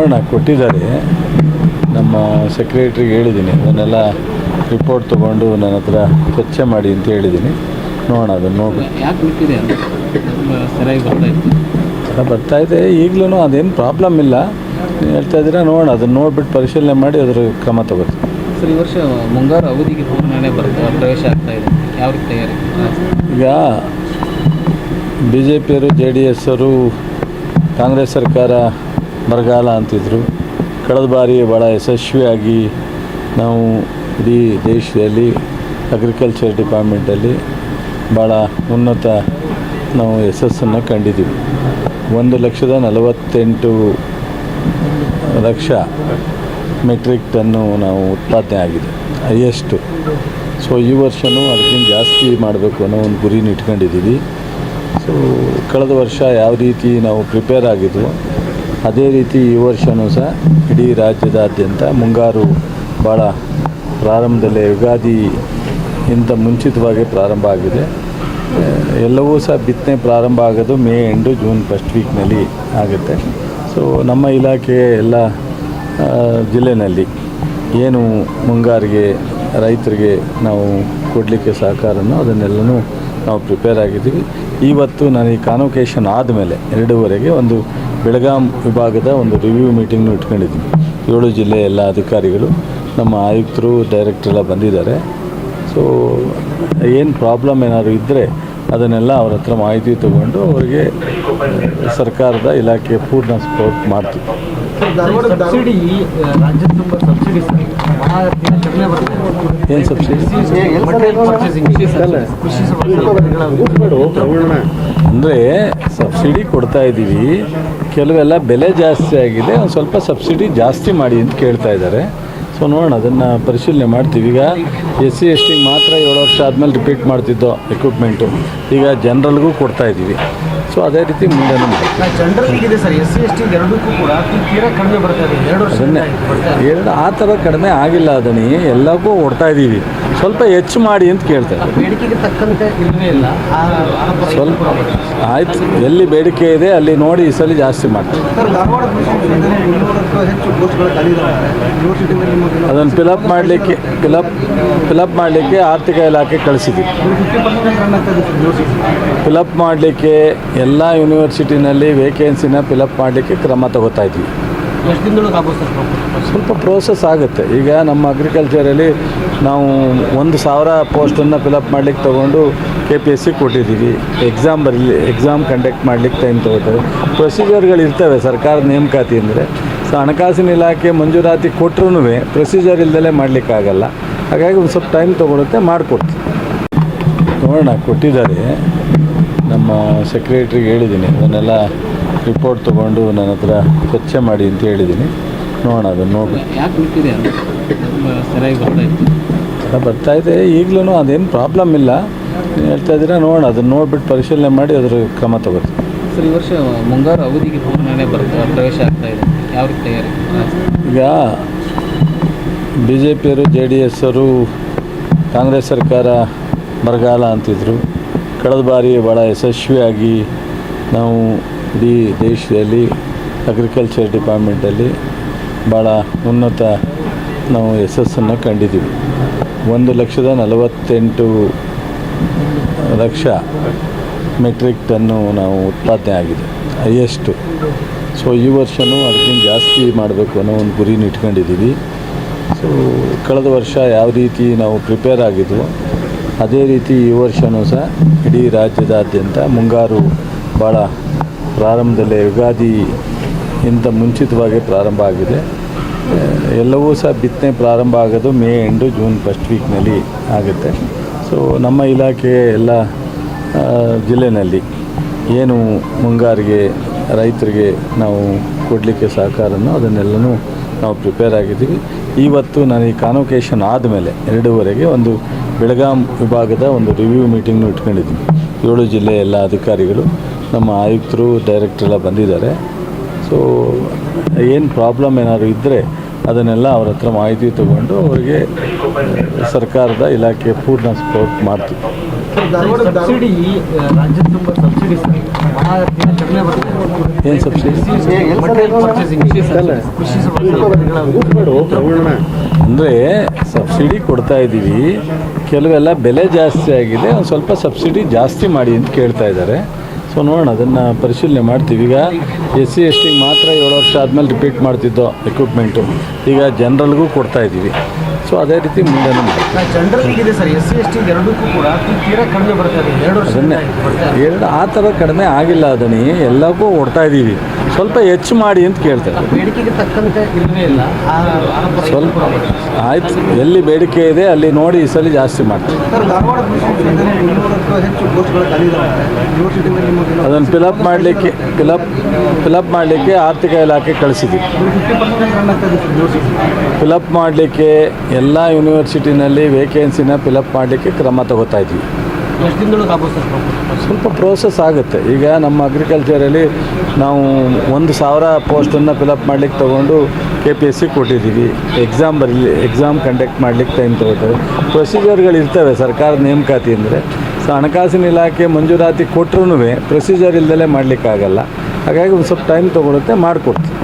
ನೋಡೋಣ, ಕೊಟ್ಟಿದ್ದಾರೆ. ನಮ್ಮ ಸೆಕ್ರೆಟ್ರಿಗೆ ಹೇಳಿದ್ದೀನಿ, ಅದನ್ನೆಲ್ಲ ರಿಪೋರ್ಟ್ ತೊಗೊಂಡು ನನ್ನ ಹತ್ರ ಚರ್ಚೆ ಮಾಡಿ ಅಂತ ಹೇಳಿದ್ದೀನಿ. ನೋಡೋಣ, ಅದನ್ನು ನೋಡ್ಬಿಟ್ಟು ಯಾಕೆ ಬಿಟ್ಟಿದೆ ಅಂತ ಸರಿಯಾಗಿ ಬರ್ತಾಯಿದೆ. ಈಗಲೂ ಅದೇನು ಪ್ರಾಬ್ಲಮ್ ಇಲ್ಲ, ನೀವು ಹೇಳ್ತಾ ಇದ್ದೀರಾ. ನೋಡೋಣ, ಅದನ್ನು ನೋಡಿಬಿಟ್ಟು ಪರಿಶೀಲನೆ ಮಾಡಿ ಅದರ ಕ್ರಮ ತಗೋತೀವಿ. ಸರ್, ಈ ವರ್ಷ ಮುಂಗಾರು ಅವಧಿಗೆ ಚುನಾವಣೆ ಪ್ರವೇಶ ಆಗ್ತಾ ಇದೆ, ಯಾವ ರೀತಿ ತಯಾರಿ? ಈಗ BJPಯವರು JDS ಅವರು ಕಾಂಗ್ರೆಸ್ ಸರ್ಕಾರ ಬರಗಾಲ ಅಂತಿದ್ರು. ಕಳೆದ ಬಾರಿ ಭಾಳ ಯಶಸ್ವಿಯಾಗಿ ನಾವು ಇಡೀ ದೇಶದಲ್ಲಿ ಅಗ್ರಿಕಲ್ಚರ್ ಡಿಪಾರ್ಟ್ಮೆಂಟಲ್ಲಿ ಭಾಳ ಉನ್ನತ ನಾವು ಯಶಸ್ಸನ್ನು ಕಂಡಿದ್ದೀವಿ. 1,48,00,000 ಮೆಟ್ರಿಕ್ ಟನ್ನು ನಾವು ಉತ್ಪಾದನೆ ಆಗಿದೆ, ಹೈಯೆಸ್ಟು. ಸೊ ಈ ವರ್ಷವೂ ಅದಕ್ಕಿಂತ ಜಾಸ್ತಿ ಮಾಡಬೇಕು ಅನ್ನೋ ಒಂದು ಗುರಿನ ಇಟ್ಕೊಂಡಿದ್ದೀವಿ. ಸೊ ಕಳೆದ ವರ್ಷ ಯಾವ ರೀತಿ ನಾವು ಪ್ರಿಪೇರ್ ಆಗಿದ್ವು, ಅದೇ ರೀತಿ ಈ ವರ್ಷವೂ ಸಹ ಇಡೀ ರಾಜ್ಯದಾದ್ಯಂತ ಮುಂಗಾರು ಭಾಳ ಪ್ರಾರಂಭದಲ್ಲೇ ಯುಗಾದಿಗಿಂತ ಮುಂಚಿತವಾಗಿ ಪ್ರಾರಂಭ ಆಗಿದೆ. ಎಲ್ಲವೂ ಸಹ ಬಿತ್ತನೆ ಪ್ರಾರಂಭ ಆಗೋದು ಮೇ ಎಂಡು ಜೂನ್ ಫಸ್ಟ್ ವೀಕ್ನಲ್ಲಿ ಆಗುತ್ತೆ. ಸೊ ನಮ್ಮ ಇಲಾಖೆ ಎಲ್ಲ ಜಿಲ್ಲೆಯಲ್ಲಿ ಏನು ಮುಂಗಾರಿಗೆ ರೈತರಿಗೆ ನಾವು ಕೊಡಲಿಕ್ಕೆ ಸಹಕಾರನೋ ಅದನ್ನೆಲ್ಲನೂ ನಾವು ಪ್ರಿಪೇರ್ ಆಗಿದ್ದೀವಿ. ಇವತ್ತು ನಾನು ಈ ಕಾನ್ವೊಕೇಷನ್ ಆದಮೇಲೆ 2:30ಗೆ ಒಂದು ಬೆಳಗಾಂ ವಿಭಾಗದ ಒಂದು ರಿವ್ಯೂ ಮೀಟಿಂಗ್ನು ಇಟ್ಕೊಂಡಿದ್ದೀನಿ. 7 ಜಿಲ್ಲೆಯ ಎಲ್ಲ ಅಧಿಕಾರಿಗಳು, ನಮ್ಮ ಆಯುಕ್ತರು, ಡೈರೆಕ್ಟ್ರೆಲ್ಲ ಬಂದಿದ್ದಾರೆ. ಸೊ ಏನು ಪ್ರಾಬ್ಲಮ್ ಏನಾದರೂ ಇದ್ದರೆ ಅದನ್ನೆಲ್ಲ ಅವ್ರ ಹತ್ರ ಮಾಹಿತಿ ತಗೊಂಡು ಅವರಿಗೆ ಸರ್ಕಾರದ ಇಲಾಖೆ ಪೂರ್ಣ ಸಪೋರ್ಟ್ ಮಾಡ್ತೀವಿ. ಸಬ್ಸಿಡಿ ರಾಜ್ಯದ ತುಂಬ ಸಬ್ಸಿಡಿ ಏನು ಸಬ್ಸಿಡಿ ಅಂದರೆ ಸಬ್ಸಿಡಿ ಕೊಡ್ತಾ ಇದ್ದೀವಿ. ಕೆಲವೆಲ್ಲ ಬೆಲೆ ಜಾಸ್ತಿ ಆಗಿದೆ, ಒಂದು ಸ್ವಲ್ಪ ಸಬ್ಸಿಡಿ ಜಾಸ್ತಿ ಮಾಡಿ ಅಂತ ಕೇಳ್ತಾ ಇದ್ದಾರೆ. ಸೊ ನೋಡೋಣ, ಅದನ್ನು ಪರಿಶೀಲನೆ ಮಾಡ್ತೀವಿ. ಈಗ SC ST ಮಾತ್ರ 7 ವರ್ಷ ಆದಮೇಲೆ ರಿಪೀಟ್ ಮಾಡ್ತಿದ್ದೋ ಎಕ್ವಿಪ್ಮೆಂಟು, ಈಗ ಜನರಲ್ಗೂ ಕೊಡ್ತಾಯಿದ್ದೀವಿ. ಸೊ ಅದೇ ರೀತಿ ಮುಂದೆ ಅದನ್ನೇ ಎರಡು ಆ ಥರ ಕಡಿಮೆ ಆಗಿಲ್ಲ. ಅದನ್ನೇ ಎಲ್ಲಕ್ಕೂ ಕೊಡ್ತಾ ಇದ್ದೀವಿ, ಸ್ವಲ್ಪ ಹೆಚ್ಚು ಮಾಡಿ ಅಂತ ಕೇಳ್ತಾರೆ. ಸ್ವಲ್ಪ ಆಯ್ತು, ಎಲ್ಲಿ ಬೇಡಿಕೆ ಇದೆ ಅಲ್ಲಿ ನೋಡಿ ಈ ಸಲ ಜಾಸ್ತಿ ಮಾಡ್ತೀವಿ. ಅದನ್ನು ಫಿಲಪ್ ಮಾಡಲಿಕ್ಕೆ ಆರ್ಥಿಕ ಇಲಾಖೆ ಕಳಿಸಿದ್ವಿ. ಫಿಲಪ್ ಮಾಡಲಿಕ್ಕೆ ಎಲ್ಲ ಯೂನಿವರ್ಸಿಟಿನಲ್ಲಿ ವೇಕೆನ್ಸಿನ ಫಿಲಪ್ ಮಾಡಲಿಕ್ಕೆ ಕ್ರಮ ತಗೋತಾ ಇದ್ವಿ. ಸ್ವಲ್ಪ ಪ್ರೋಸೆಸ್ ಆಗುತ್ತೆ. ಈಗ ನಮ್ಮ ಅಗ್ರಿಕಲ್ಚರಲ್ಲಿ ನಾವು 1,000 ಪೋಸ್ಟನ್ನು ಫಿಲಪ್ ಮಾಡಲಿಕ್ಕೆ ತೊಗೊಂಡು KPSC ಕೊಟ್ಟಿದ್ದೀವಿ. ಎಕ್ಸಾಮ್ ಕಂಡಕ್ಟ್ ಮಾಡಲಿಕ್ಕೆ ಟೈಮ್ ತೊಗೋತಾರೆ. ಪ್ರೊಸೀಜರ್ಗಳು ಇರ್ತವೆ ಸರ್ಕಾರದ ನೇಮಕಾತಿ ಅಂದರೆ. ಸೊ ಹಣಕಾಸಿನ ಇಲಾಖೆ ಮಂಜೂರಾತಿ ಕೊಟ್ಟರೂ ಪ್ರೊಸೀಜರ್ ಇಲ್ಲದಲೇ ಮಾಡಲಿಕ್ಕಾಗಲ್ಲ. ಹಾಗಾಗಿ ಒಂದು ಸ್ವಲ್ಪ ಟೈಮ್ ತೊಗೊಳುತ್ತೆ, ಮಾಡಿಕೊಡ್ತೀವಿ. ನೋಡೋಣ, ಕೊಟ್ಟಿದ್ದಾರೆ. ನಮ್ಮ ಸೆಕ್ರೆಟ್ರಿಗೆ ಹೇಳಿದ್ದೀನಿ, ಅದನ್ನೆಲ್ಲ ರಿಪೋರ್ಟ್ ತೊಗೊಂಡು ನನ್ನ ಹತ್ರ ಚರ್ಚೆ ಮಾಡಿ ಅಂತ ಹೇಳಿದ್ದೀನಿ. ನೋಡೋಣ, ಅದನ್ನು ನೋಡ್ಬಿಟ್ಟು ಯಾಕೆ ಬಿಟ್ಟಿದೆ ಅಂತ ಸರಿಯಾಗಿ ಬರ್ತಾಯಿದೆ. ಈಗಲೂ ಅದೇನು ಪ್ರಾಬ್ಲಮ್ ಇಲ್ಲ, ನೀವು ಹೇಳ್ತಾ ಇದ್ದೀರಾ. ನೋಡೋಣ, ಅದನ್ನು ನೋಡಿಬಿಟ್ಟು ಪರಿಶೀಲನೆ ಮಾಡಿ ಅದರ ಕ್ರಮ ತಗೋತೀವಿ. ಸರ್, ಈ ವರ್ಷ ಮುಂಗಾರು ಅವಧಿಗೆ ಚುನಾವಣೆ ಪ್ರವೇಶ ಆಗ್ತಾ ಇದೆ, ಯಾವ ರೀತಿ ತಯಾರಿ? ಈಗ BJPಯವರು JDS ಅವರು ಕಾಂಗ್ರೆಸ್ ಸರ್ಕಾರ ಬರಗಾಲ ಅಂತಿದ್ರು. ಕಳೆದ ಬಾರಿ ಭಾಳ ಯಶಸ್ವಿಯಾಗಿ ನಾವು ಇಡೀ ದೇಶದಲ್ಲಿ ಅಗ್ರಿಕಲ್ಚರ್ ಡಿಪಾರ್ಟ್ಮೆಂಟಲ್ಲಿ ಭಾಳ ಉನ್ನತ ನಾವು ಯಶಸ್ಸನ್ನು ಕಂಡಿದ್ದೀವಿ. 1,48,00,000 ಮೆಟ್ರಿಕ್ ಟನ್ನು ನಾವು ಉತ್ಪಾದನೆ ಆಗಿದೆ, ಹೈಯೆಸ್ಟು. ಸೊ ಈ ವರ್ಷವೂ ಅದಕ್ಕಿಂತ ಜಾಸ್ತಿ ಮಾಡಬೇಕು ಅನ್ನೋ ಒಂದು ಗುರಿನ ಇಟ್ಕೊಂಡಿದ್ದೀವಿ. ಸೊ ಕಳೆದ ವರ್ಷ ಯಾವ ರೀತಿ ನಾವು ಪ್ರಿಪೇರ್ ಆಗಿದ್ವು, ಅದೇ ರೀತಿ ಈ ವರ್ಷವೂ ಸಹ ಇಡೀ ರಾಜ್ಯದಾದ್ಯಂತ ಮುಂಗಾರು ಭಾಳ ಪ್ರಾರಂಭದಲ್ಲೇ ಯುಗಾದಿಗಿಂತ ಮುಂಚಿತವಾಗಿ ಪ್ರಾರಂಭ ಆಗಿದೆ. ಎಲ್ಲವೂ ಸಹ ಬಿತ್ತನೆ ಪ್ರಾರಂಭ ಆಗೋದು ಮೇ ಎಂಡು ಜೂನ್ ಫಸ್ಟ್ ವೀಕ್ನಲ್ಲಿ ಆಗುತ್ತೆ. ಸೊ ನಮ್ಮ ಇಲಾಖೆ ಎಲ್ಲ ಜಿಲ್ಲೆಯಲ್ಲಿ ಏನು ಮುಂಗಾರಿಗೆ ರೈತರಿಗೆ ನಾವು ಕೊಡಲಿಕ್ಕೆ ಸಹಕಾರನೋ ಅದನ್ನೆಲ್ಲನೂ ನಾವು ಪ್ರಿಪೇರ್ ಆಗಿದ್ದೀವಿ. ಇವತ್ತು ನಾನು ಈ ಕಾನ್ವೊಕೇಷನ್ ಆದಮೇಲೆ 2:30ಗೆ ಒಂದು ಬೆಳಗಾಂ ವಿಭಾಗದ ಒಂದು ರಿವ್ಯೂ ಮೀಟಿಂಗ್ನು ಇಟ್ಕೊಂಡಿದ್ದೀನಿ. 7 ಜಿಲ್ಲೆಯ ಎಲ್ಲ ಅಧಿಕಾರಿಗಳು, ನಮ್ಮ ಆಯುಕ್ತರು, ಡೈರೆಕ್ಟ್ರೆಲ್ಲ ಬಂದಿದ್ದಾರೆ. ಸೊ ಏನು ಪ್ರಾಬ್ಲಮ್ ಏನಾದರೂ ಇದ್ದರೆ ಅದನ್ನೆಲ್ಲ ಅವ್ರ ಹತ್ರ ಮಾಹಿತಿ ತಗೊಂಡು ಅವರಿಗೆ ಸರ್ಕಾರದ ಇಲಾಖೆ ಪೂರ್ಣ ಸಪೋರ್ಟ್ ಮಾಡ್ತೀವಿ. ಸಬ್ಸಿಡಿ ರಾಜ್ಯದ ತುಂಬ ಸಬ್ಸಿಡಿ ಏನು ಸಬ್ಸಿಡಿ ಅಂದರೆ ಸಬ್ಸಿಡಿ ಕೊಡ್ತಾ ಇದ್ದೀವಿ, ಕೆಲವೆಲ್ಲ ಬೆಲೆ ಜಾಸ್ತಿ ಆಗಿದೆ, ಒಂದು ಸ್ವಲ್ಪ ಸಬ್ಸಿಡಿ ಜಾಸ್ತಿ ಮಾಡಿ ಅಂತ ಕೇಳ್ತಾ ಇದ್ದಾರೆ. ಸೊ ನೋಡೋಣ, ಅದನ್ನು ಪರಿಶೀಲನೆ ಮಾಡ್ತೀವಿ. ಈಗ SC ST ಮಾತ್ರ 7 ವರ್ಷ ಆದಮೇಲೆ ರಿಪೀಟ್ ಮಾಡ್ತಿದ್ದೋ ಎಕ್ವಿಪ್ಮೆಂಟು, ಈಗ ಜನರಲ್ಗೂ ಕೊಡ್ತಾ ಇದ್ದೀವಿ. ಸೊ ಅದೇ ರೀತಿ ಮುಂದೆ ಜನರಲ್ಗಿದೆ ಸರ್, SC ST ಎರಡಕ್ಕೂ ಕೂಡ ತೀರಾ ಕಡಿಮೆ ಬರ್ತದೆ. 2 ವರ್ಷ ಅದನ್ನೇ ಆ ಥರ ಕಡಿಮೆ ಆಗಿಲ್ಲ, ಅದನ್ನೇ ಎಲ್ಲಕ್ಕೂ ಕೊಡ್ತಾ ಇದ್ದೀವಿ, ಸ್ವಲ್ಪ ಹೆಚ್ಚು ಮಾಡಿ ಅಂತ ಕೇಳ್ತಾರೆ. ಬೇಡಿಕೆಗೆ ತಕ್ಕಂತೆ ಇಲ್ಲವೇ ಇಲ್ಲ. ಸ್ವಲ್ಪ ಆಯ್ತು, ಎಲ್ಲಿ ಬೇಡಿಕೆ ಇದೆ ಅಲ್ಲಿ ನೋಡಿ ಈ ಸಲ ಜಾಸ್ತಿ ಮಾಡ್ತೀವಿ. ಸರ್, ಧಾರವಾಡ ಹೆಚ್ಚು ಪೋಸ್ಟ್ಗಳು ಖಾಲಿ ಇದಾವೆ. ಯೂನಿವರ್ಸಿಟಿಯಿಂದ ನಿಮಗೆ ಅದನ್ನು ಫಿಲಪ್ ಮಾಡಲಿಕ್ಕೆ ಆರ್ಥಿಕ ಇಲಾಖೆ ಕಳಿಸಿದ್ವಿ. 50% ರನ್ ಆಗ್ತದೆ ಸರ್ ಯೂನಿವರ್ಸಿಟಿ. ಫಿಲಪ್ ಮಾಡಲಿಕ್ಕೆ ಎಲ್ಲ ಯೂನಿವರ್ಸಿಟಿನಲ್ಲಿ ವೇಕೆನ್ಸಿನ ಫಿಲಪ್ ಮಾಡಲಿಕ್ಕೆ ಕ್ರಮ ತಗೋತಾ ಇದ್ವಿ. ಎಷ್ಟು ದಿನದೊಳಗೆ ಆಗ್ಬೋದು ಸರ್? ಸ್ವಲ್ಪ ಪ್ರೋಸೆಸ್ ಆಗುತ್ತೆ. ಈಗ ನಮ್ಮ ಅಗ್ರಿಕಲ್ಚರಲ್ಲಿ ನಾವು 1,000 ಪೋಸ್ಟನ್ನು ಫಿಲಪ್ ಮಾಡಲಿಕ್ಕೆ ತೊಗೊಂಡು KPSC ಕೊಟ್ಟಿದ್ದೀವಿ. ಎಕ್ಸಾಮ್ ಕಂಡಕ್ಟ್ ಮಾಡಲಿಕ್ಕೆ ಟೈಮ್ ತೊಗೋತೇವೆ. ಪ್ರೊಸೀಜರ್ಗಳಿರ್ತವೆ ಸರ್ಕಾರದ ನೇಮಕಾತಿ ಅಂದರೆ. ಸೊ ಹಣಕಾಸಿನ ಇಲಾಖೆ ಮಂಜೂರಾತಿ ಕೊಟ್ಟರೂ ಪ್ರೊಸೀಜರ್ ಇಲ್ಲದಲೇ ಮಾಡಲಿಕ್ಕಾಗಲ್ಲ. ಹಾಗಾಗಿ ಒಂದು ಸ್ವಲ್ಪ ಟೈಮ್ ತೊಗೊಳುತ್ತೆ, ಮಾಡಿಕೊಡ್ತೀವಿ.